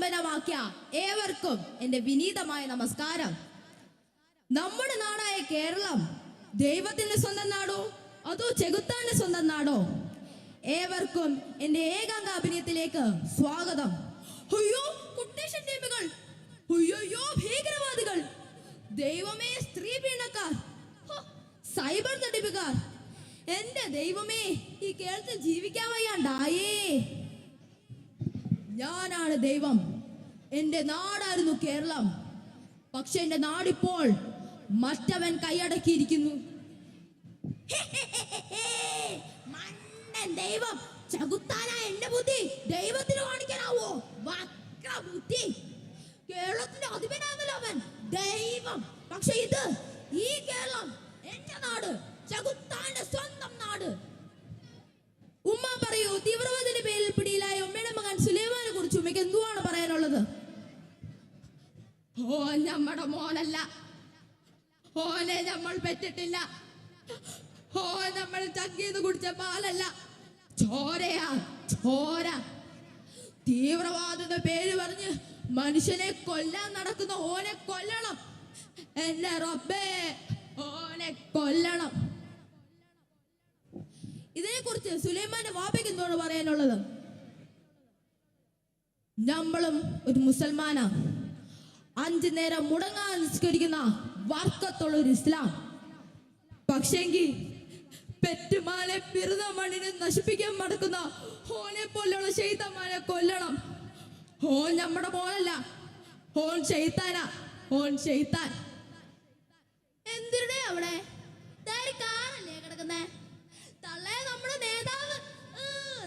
പ്രകമ്പനമാക്കിയ ഏവർക്കും എൻ്റെ വിനീതമായ നമസ്കാരം. നമ്മുടെ നാടായ കേരളം ദൈവത്തിന്റെ സ്വന്തം നാടോ അതോ ചെകുത്താന്റെ സ്വന്തം നാടോ? ഏവർക്കും എൻ്റെ ഏകാംഗ അഭിനയത്തിലേക്ക് സ്വാഗതം. അയ്യോ കുട്ടേഷൻ ടീമുകൾ, അയ്യോ ഭീകരവാദികൾ, ദൈവമേ സ്ത്രീ പീഡനക്കാർ, സൈബർ തട്ടിപ്പുകാർ, എൻ്റെ ദൈവമേ ഈ കേരളത്തിൽ ജീവിക്കാൻ വയ്യാണ്ടായേ. ഞാനാണ് ദൈവം, എൻ്റെ നാടായിരുന്നു കേരളം. പക്ഷെ എൻ്റെ നാടിപ്പോൾ മറ്റവൻ കൈയടക്കിയിരിക്കുന്നു. മണ്ടൻ ദൈവം, ചകുത്താനായ എന്റെ ബുദ്ധി ദൈവത്തിന് കാണിക്കാനാവോ? ബുദ്ധി. കേരളത്തിന്റെ അധിപനാണല്ലോ അവൻ, ദൈവം. പക്ഷെ ഇത് ഈ കേരളം എന്റെ നാട്, ചകുത്താന്റെ സ്വന്തം നാട്. ഉമ്മ പറയൂ, തീവ്രവാദത്തിന്റെ പേരിൽ പിടിയിലായ ഉമ്മയുടെ മകൻ സുലൈമാനെ കുറിച്ച് ഉമ്മയ്ക്ക് എന്തുവാണ് പറയാനുള്ളത്? ഓ നമ്മുടെ മോനല്ല, ഓനെ നമ്മൾ പെറ്റിട്ടില്ല, ഓ നമ്മൾ ചക്കീന്ന് കുടിച്ച പാലല്ല, ചോരയാ ചോര. തീവ്രവാദത്തിന്റെ പേര് പറഞ്ഞ് മനുഷ്യനെ കൊല്ലാൻ നടക്കുന്ന ഓനെ കൊല്ലണം. എന്റെ റബ്ബേ, ഓനെ കൊല്ലണം. ഇതിനെ കുറിച്ച് സുലൈമാന്റെ വാപ്പയ്ക്ക് എന്താണ് പറയാനുള്ളത്? നമ്മളും ഒരു മുസൽമാനാ, 5 നേരം മുടങ്ങാൻ നിസ്കരിക്കുന്ന വർക്കത്തുള്ള ഒരു ഇസ്ലാം. പക്ഷെങ്കിൽ പെറ്റുമാലെ പിറന്ന മണ്ണിനെ നശിപ്പിക്കാൻ മടക്കുന്ന ഓനെ പോലുള്ള ശൈത്താന്മാരെ കൊല്ലണം. ഓൻ നമ്മുടെ മോനല്ല, ഓൻ ശൈത്താനാ, ഓൻ ശൈത്താൻ. എന്തിരുടെ അവിടെ കാറല്ലേ കിടക്കുന്നേ? തള്ളേ നമ്മുടെ നേതാവ്,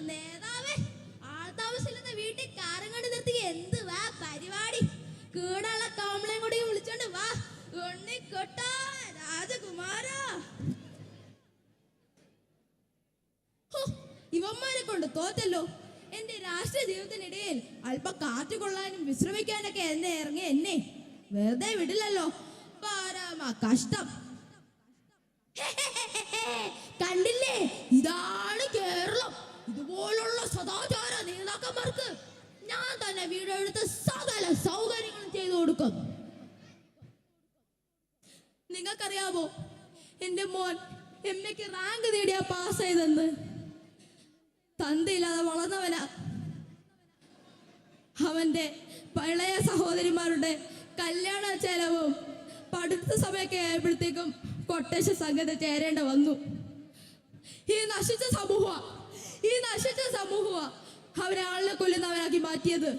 നേതാവേ ആൾത്താമസില്ലാത്ത വീട്ടിൽ കാറും കണ്ട് നിർത്തി എന്ത് വാ പരിപാടി? കൂടെയുള്ള കോമളയും കൂടി വിളിച്ചോണ്ട് വാ ഉണ്ണിക്കൊട്ട രാജകുമാര. ഇവന്മാരെ കൊണ്ട് തോറ്റല്ലോ. എന്റെ രാഷ്ട്രീയ ജീവിതത്തിനിടയിൽ അല്പം കാറ്റ് കൊള്ളാനും വിശ്രമിക്കാനൊക്കെ എന്നെ വെറുതെ വിടില്ലല്ലോ. പരമ കഷ്ടം. കണ്ടില്ലേ, ഇതാണ് കേരളം. ഇതുപോലുള്ള സദാചാര നേതാക്കന്മാർക്ക് ഞാൻ തന്നെ വീടെടുത്ത് സകല സൗകര്യങ്ങളും ചെയ്തു കൊടുക്കും. നിങ്ങൾക്കറിയാമോ എന്റെ മോൻ എംഎക്ക് റാങ്ക് നേടിയാ പാസ് ചെയ്തെന്ന്? തന്തയില്ലാതെ വളർന്നവനാ. അവന്റെ പഴയ സഹോദരിമാരുടെ കല്യാണ ചെലവും പഠിത്ത സമയമൊക്കെ ആയപ്പോഴത്തേക്കും കൊട്ടേഷൻ സംഘത്തെ ചേരേണ്ട വന്നു. ഈ നശിച്ച സമൂഹ അവരെ ആളിനെ കൊല്ലുന്നവനാക്കി മാറ്റിയത്.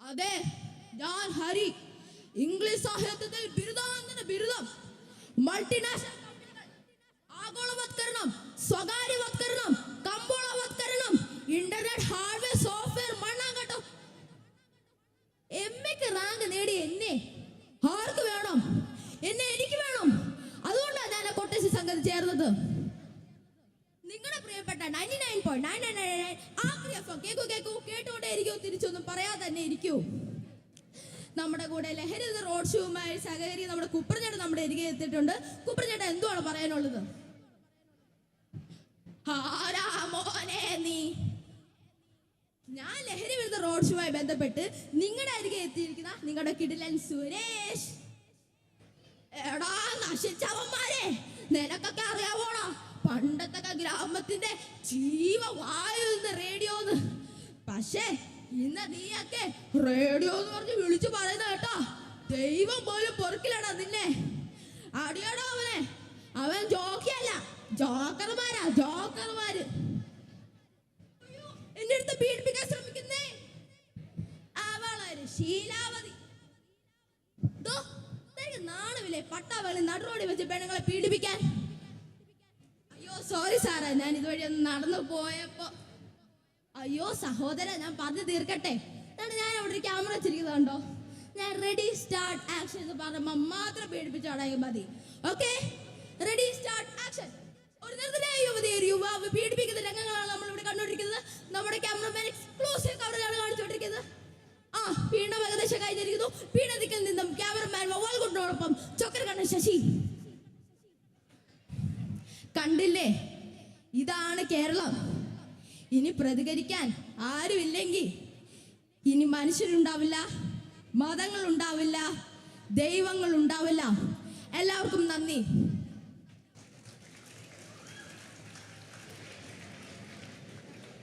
അതെ, ഞാൻ ഹരി, ഇംഗ്ലീഷ് സാഹിത്യത്തിൽ ബിരുദാനന്തര ബിരുദം. മൾട്ടിനാഷണൽ കമ്പനികൾ, ആഗോളവത്കരണം, സ്വകാര്യവത്കരണം, കമ്പോളവത്കരണം, ഇന്റർനെറ്റ് ഹാർഡ്വെയർ സോഫ്റ്റ്വെയർ മണ്ണാങ്കട്ടം. എംഎക്ക് റാങ്ക് നേടി എന്നെ ആർക്ക് വേണം? എനിക്ക് വേണം. അതുകൊണ്ടാണ് ഞാൻ കൊട്ടേഷൻ സംഘത്തിൽ ചേർന്നത്. നിങ്ങളുടെ പ്രിയപ്പെട്ട 99.999 കേട്ടുകൊണ്ടേ ഇരിക്കൂ, തിരിച്ചൊന്നും പറയാതെ തന്നെ ഇരിക്കൂ. നമ്മുടെ കൂടെ ലഹരി റോഡ് ഷോയുമായി സഹകരി നമ്മുടെ കുപ്രചേട്ടൻ നമ്മുടെ അരികെ എത്തിയിട്ടുണ്ട്. കുപ്രചേട്ടൻ എന്തുവാണ് പറയാനുള്ളത്? ആരാ മോനെ നീ? ഞാൻ ലഹരി വിരുദ്ധ റോഡ് ഷോയുമായി ബന്ധപ്പെട്ട് നിങ്ങളുടെ അരികെ എത്തിയിരിക്കുന്ന നിങ്ങളുടെ കിടിലൻ സുരേഷ്. എടാ നശിച്ചവന്മാരെ, നിനക്കൊക്കെ അറിയാവോടാ പണ്ടത്തെ ഗ്രാമത്തിന്റെ ജീവവായു റേഡിയോന്ന്? പക്ഷേ ഇന്ന് നീയൊക്കെ റേഡിയോ എന്ന് പറഞ്ഞ് വിളിച്ചു പറയുന്ന കേട്ടോ. ദൈവം പോലും പൊറുക്കില്ലടാ നിന്നെ. അടിയടാ അവനെ. അവൻ ജോക്കിയല്ല, ജോക്കർമാര്. എന്റെ അടുത്ത് പീഡിപ്പിക്കാൻ ശ്രമിക്കുന്നേ അവളൊരു ശീലാവതി. നാണുവില്ലേ പട്ടാവളി നടുറോടി വെച്ച് പെണ്ണുങ്ങളെ പീഡിപ്പിക്കാൻ? അയ്യോ സോറി സാറേ, ഞാൻ ഇതുവഴി ഒന്ന് നടന്നു പോയപ്പോ. അയ്യോ സഹോദര, ഞാൻ പറഞ്ഞു തീർക്കട്ടെ. ഞാൻ അവിടെ ഒരു ക്യാമറ വെച്ചിരിക്കുന്നുണ്ടോ? ഞാൻ റെഡി സ്റ്റാർട്ട് ആക്ഷൻ എന്ന് പറയുമ്പോ മാത്രം പീഡിപ്പിച്ചോടായി മതി. Okay, ready start action. ഒരു നിർദ്ദയ യുവതി ഒരു യുവാവ് പീഡിപ്പിക്കുന്ന രംഗങ്ങളാണ് നമ്മൾ ഇവിടെ കണ്ടുകൊണ്ടിരിക്കുന്നത്. നമ്മുടെ ക്യാമറമാൻ എക്സ്ക്ലൂസീവ് കവറേജാണ് കാണിച്ചുകൊണ്ടിരിക്കുന്നത്. പീഡനം ഏകദേശം കഴിഞ്ഞിരിക്കുന്നു. പീഡനത്തിൽ നിന്നും ക്യാമറമാൻ വവ്വാൽ കൊണ്ടോടൊപ്പം ചൊക്കരക്കണ്ണൻ ശശി. കണ്ടില്ലേ, ഇതാണ് കേരളം. ഇനി പ്രതികരിക്കാൻ ആരുമില്ലെങ്കിൽ ഇനി മനുഷ്യരുണ്ടാവില്ല, മതങ്ങളുണ്ടാവില്ല, ദൈവങ്ങളുണ്ടാവില്ല. എല്ലാവർക്കും നന്ദി.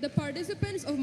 The participants of